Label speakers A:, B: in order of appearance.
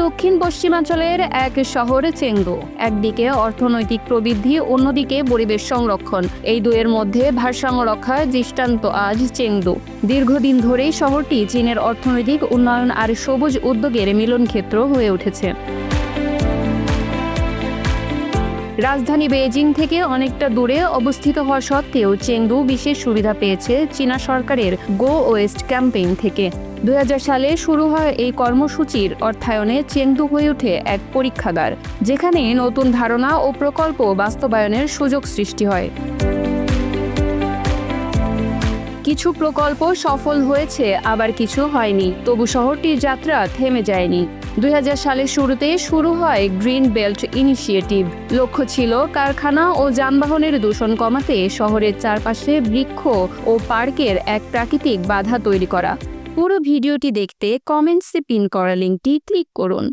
A: দক্ষিণ পশ্চিমাঞ্চলের এক শহর চেংদু। একদিকে অর্থনৈতিক প্রবৃদ্ধি, অন্যদিকে পরিবেশ সংরক্ষণ। এই দুয়ের মধ্যে ভারসাম্য রক্ষার দৃষ্টান্ত আজ চেংদু। দীর্ঘদিন ধরেই শহরটি চীনের অর্থনৈতিক উন্নয়ন আর সবুজ উদ্যোগের মিলনক্ষেত্র হয়ে উঠেছে। রাজধানী বেইজিং থেকে অনেকটা দূরে অবস্থিত হওয়া সত্ত্বেও চেংদু বিশেষ সুবিধা পেয়েছে চীনা সরকারের গো ওয়েস্ট ক্যাম্পেইন থেকে। 2000 সালে শুরু হয় এই কর্মসূচির অর্থায়নে চেংদু হয়ে ওঠে এক পরীক্ষাগার, যেখানে নতুন ধারণা ও প্রকল্প বাস্তবায়নের সুযোগ সৃষ্টি হয়। কিছু প্রকল্প সফল হয়েছে, আবার কিছু হয়নি, তবু শহরটির যাত্রা থেমে যায়নি। 2000 সালের শুরুতে শুরু হয় গ্রিন বেল্ট ইনিশিয়েটিভ। লক্ষ্য ছিল কারখানা ও যানবাহনের দূষণ কমাতে শহরের চারপাশে বৃক্ষ ও পার্কের এক প্রাকৃতিক বাধা তৈরি করা। পুরো ভিডিওটি দেখতে কমেন্টসে পিন করা লিঙ্কটি ক্লিক করুন।